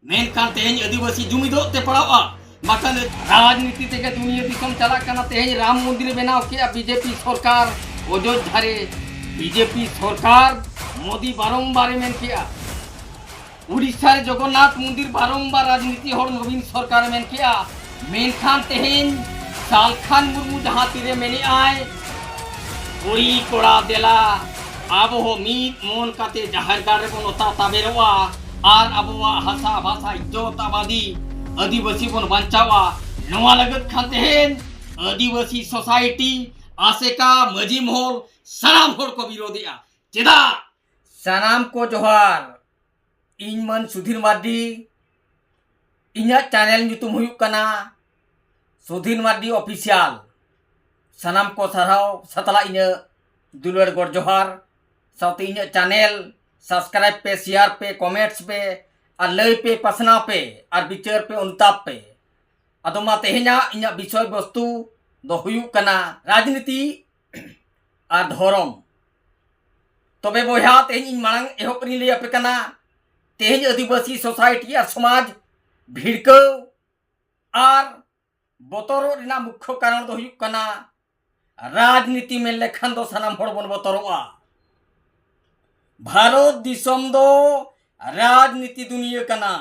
मेनखान तेहें आदिवासी जुमिदोते पड़ावा बाकान राजनीति तेगे दुनिया दिसम चला कना तेहें राम मंदिर बनाव के बीजेपी सरकार अयोध्या रे बीजेपी सरकार मोदी बारंबार मेन किया उड़ीसा रे जगन्नाथ मंदिर बारंबार राजनीति हर नवीन सरकार मेन किया मेनखान तेहें सालखान मुर्मू जहां तीरे मेनी आय कुड़ी कोड़ा देला आबो हो मीत मन काते जाहिर गारे बन ओता ताबेरवा आर आबोवा हासा भाषा इज्जत आबादी आदिवासी बन बंचावा नवा लगत खान तेहें आदिवासी सोसाइटी आसेका मजी महल सनाम होड़ को विरोधिया चेदा सनाम को जोहार इन मन सुधीर मार्डी इन्या चैनल ᱧᱩᱛᱩᱢ हुयुक कना सुधीर मार्डी ऑफिशियल सनाम को सरहाव सतला इन्या दुलर गोड़ जोहार साउते इन्या चैनल सब्सक्राइब पे शेयर पे कमेंट्स पे और लय पे पसना पे और विचार पे उनताप पे अदमा तेहेना इन्या विषय वस्तु दो हुयुक कना राजनीति और धर्म तबे बोया तेहें मांग एहब री लय पे कना तेहें आदिवासी सोसाइटी और समाज भिड़कव और बतरो रिना मुख्य कारण दो हुयुक कना राजनीति में लेखन दो सनाम हड़ बन बतरोआ भारत दिसम दो राजनीति दुनिया कना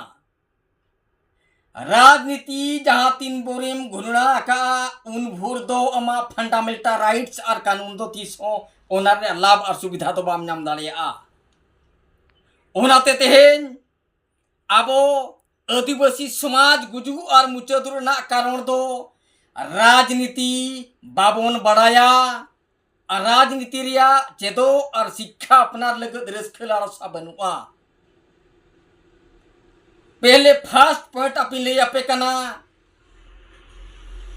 राजनीति जहां तीन बोरेम घुरना का उन भूर दो अमा फंडामेंटल राइट्स और कानून दो तीसो ओनर लाभ और सुविधा दो बाम नाम दाड़िया ओनाते तेहें आबो आदिवासी समाज गुजू और मुचादुर ना कारण दो राजनीति बाबन बढ़ाया और राजनीति रिया चेदो और शिक्षा अपना लगत रस्खेला रसा बनुआ पहले फर्स्ट पॉइंट अपनी ले अपे कना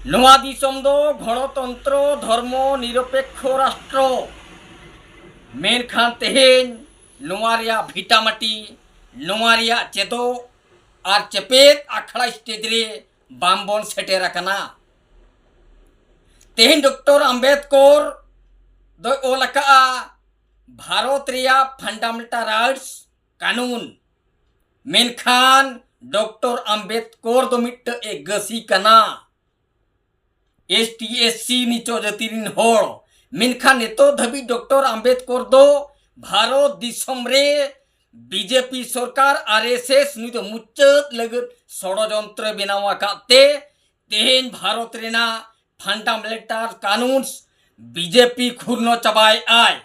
नवा दिसम दो गणतंत्र धर्म निरपेक्ष राष्ट्र मेनखान तेहें नवा रिया भिटामाटी नवा रिया चेदो और चपेत आखड़ा स्टेज रे बामबन सेटेरा कना तेहें डॉक्टर अंबेडकर दो ओलका भारत रिया फंडामेंटल राइट्स कानून मेनखान डॉक्टर अंबेडकर दो मिट एक गसी कना ST/SC नीचो जतिरिन होड़ मेनखान नेतो धबी डॉक्टर अंबेडकर दो भारत दिसम रे बीजेपी सरकार RSS नी तो मुच्चत लगत षड़यंत्र बनावा काते तेहें भारत रेना फंडामेंटल कानून बीजेपी खुरनो चबाय आय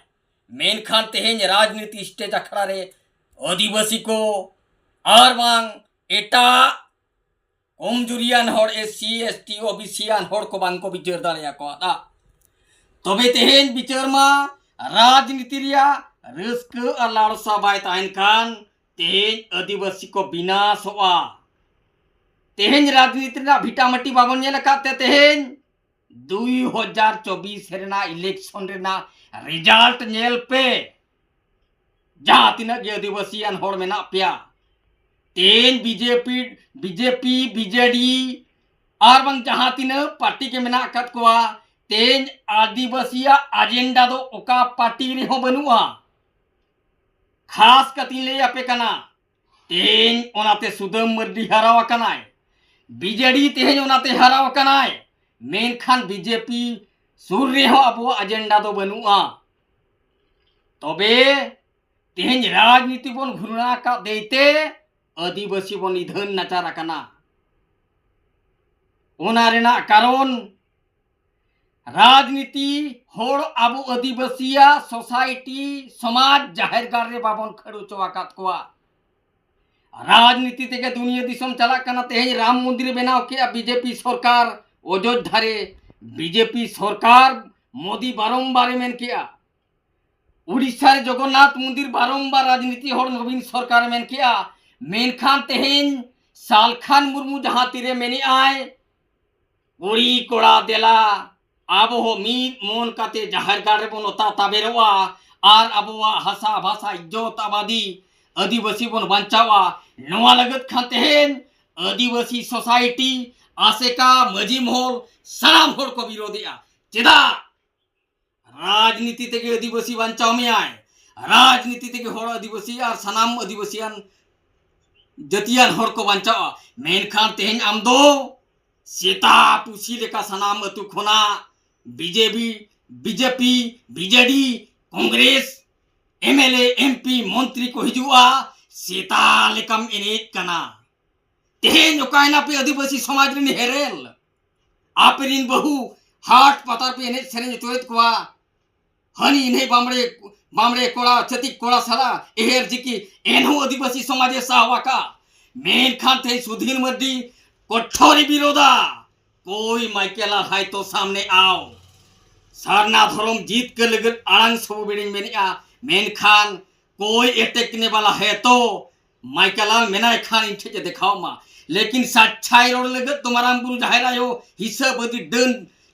मेनखान तेहें राजनीति स्टेज अखड़ा रे आदिवासी को और बांग एटा कमजुरियान हड़ SC/ST OBC हड़ को बांग को विचार दाड़िया को आता तबे तेहें विचार मा राजनीति रिया रस्क और लालसा बाय ताइन खान तेहें आदिवासी को विनाश होआ तेहें राजनीति ना भिटामाटी बाबन नेल काते तेहें 2024 रेना इलेक्शन रेना रिजल्ट नेल पे जहां तीना के आदिवासी हड़ मेना पिया तेन बीजेपी BJD और बंग जहां तीना पार्टी के मेना कत कोआ तेन आदिवासी एजेंडा दो ओका पार्टी रे हो बनुआ खास कती ले अपे कना तेन ओनाते सुदम मर्दी हरावा कनाय BJD तेहें ओनाते हरावा कनाय मेनखान बीजेपी सूर्य हो अब एजेंडा दो बनुआ तबे तेहें राजनीति बन घुरना का देते आदिवासी बन निधन नचारा कना ओना रेना कारण राजनीति होड़ अब आदिवासिया सोसाइटी समाज जाहिर गारे बाबन खड़ो चवाकात कोआ राजनीति तेगे दुनिया दिसम चला कना तेहें राम मंदिर बनाव के बीजेपी सरकार अयोध्या रे बीजेपी सरकार मोदी बारंबार मेन किया उड़ीसा रे जगन्नाथ मंदिर बारंबार राजनीति हर नवीन सरकार मेन किया मेनखान तेहें सालखान मुर्मू जहां तीरे मेनी आय कुड़ी कोड़ा देला आबो हो मीत मन काते जाहिर गारे बन ओता ताबेरवा आर आबोवा हासा भाषा इज्जत आबादी आदिवासी बन बंचावा नवा लगत खान तेहें आदिवासी सोसाइटी आसेका मजी महल सनाम होड़ को विरोधिया चेदा राजनीति तेगे आदिवासी बंचाव में आए राजनीति तेगे होड़ आदिवासी और सनाम आदिवासियान जतियान हर को बांचावा मेनखान तेहन आम दो सेता पुसी लेका सनाम अतु खोना BJP BJD Congress MLA MP मंत्री को हिजुआ सेता लेकम एनेज कना तेहन ओकायना पे आदिवासी समाज रिन हेरेल आपेरिन बहु हाट पतार पे एनेज सेरेंज तोयत कोआ हनी इन्हें बामड़े कोड़ा छतिक कोड़ा साला एहर जिकी एनहु आदिवासी समाजे साहवाका मेनखान थे सुधीर मर्दी कठोरी विरोधा कोई माइकेला हाय तो सामने आओ सारना धर्म जीत के लगन आड़ंग सब बिडिंग मेनिया मेनखान कोई अटैक करने वाला है तो माइकेला मेना खान इनठे दिखाओ मा लेकिन सच्चाई रोड लगत तुम्हारा बुरु जाहिरायो हिसाब बदी डन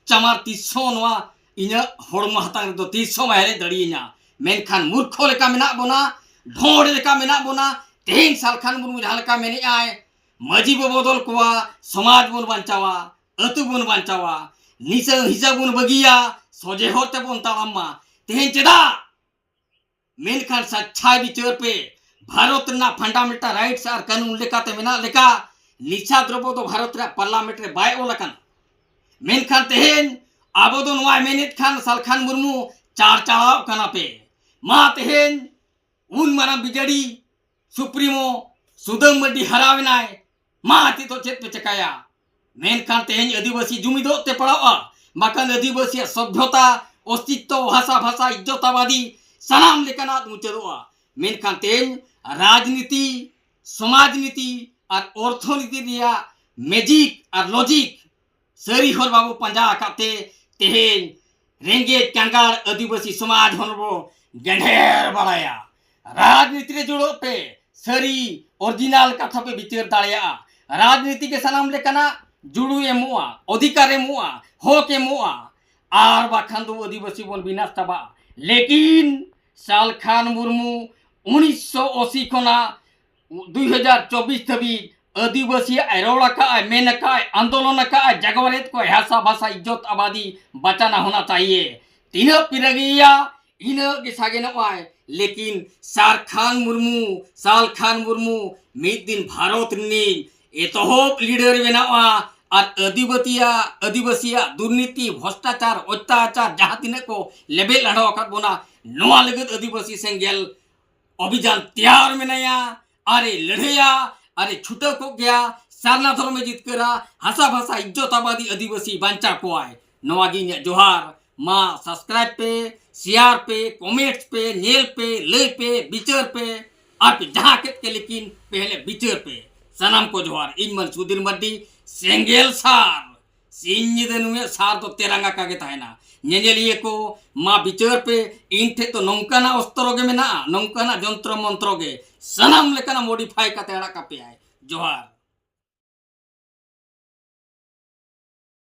चमार 300 नवा इना हड़मा हतांग दो 300 माहरे दड़िया मेनखान मूर्खो लेका मेना बोना ढोड़ लेका मेना बोना तेहन सालखान बुरु जहां लेका मेने आए मजी बो बदल कोवा समाज बन बांचावा अतु बन बांचावा निस हिसाब बन बगिया सोजे होते बन तालामा तेहन चेदा मेनखान सच्चाई विचार पे भारत ना फंडामेंटल राइट्स और कानून लेकाते मेना लेका निशा द्रव्य तो भारत रे पार्लियामेंट रे बाय ओलकन मेनखान तेहन आबो दो नवा मेनित खान सालखान मुर्मू चार चढ़ाव कना पे मा तेहन उन मारा बिजड़ी सुप्रीमो सुदम मर्डी हरावनाय मा ती तो चेत पे चकाया मेनखान तेहन आदिवासी जुमिदो ते पड़ावा बाकन आदिवासी सभ्यता अस्तित्व भाषा इज्जतवादी सनाम लेकना मुचदोआ मेनखान तेहन राजनीति समाजनीति और अर्थनीति रिया मैजिक और लॉजिक सरी हर बाबू पंजा काते तेहन रेंगे कांगार आदिवासी समाज हनबो गेंढेर बड़ाया राजनीति रे जुड़ो पे सरी ओरिजिनल कथा पे विचार दाड़िया राजनीति के सनाम लेकना जुड़ू एमुआ अधिकार एमुआ हक एमुआ आर बाखान दो आदिवासी बन विनाश तबा लेकिन सालखान मुर्मू 1980 खना 2024 धबी आदिवासी रोड़ा का मेन का आंदोलन का जगवरेत को भाषा भाषा इज्जत आबादी बचाना होना चाहिए तीन पिरगिया इन सागे नवाय लेकिन सालखान मुर्मू मिद दिन भारत नि एतहब लीडर बनावा और आदिवासिया दुर्नीति भ्रष्टाचार अत्याचार जहाँ तीन को लेबेल लड़ाव बोना नवा लगत आदिवासी सेंगेल अभियान तैयार मेनाया अरे लड़ेया अरे छुटा को गया सारना धर्म जीत करा भाषा भाषा इज्जत आबादी आदिवासी बांचा को आए नवागी जोहार माँ सब्सक्राइब पे शेयर पे कमेंट्स पे नेल पे ले पे बिचर पे और जहाँ के लेकिन पहले बिचर पे सनम को जोहार इन मन सुधीर मर्दी सेंगेल सार सिंह सार तो तेरंगा का ताहना नेजेलिए को माँ बिचर पे इन थे तो नौकाना अस्त्रोगे में ना नौकाना जंत्र मंत्रोगे सनम लेकना मॉडिफाई का तेड़ा का पे आए जोहार।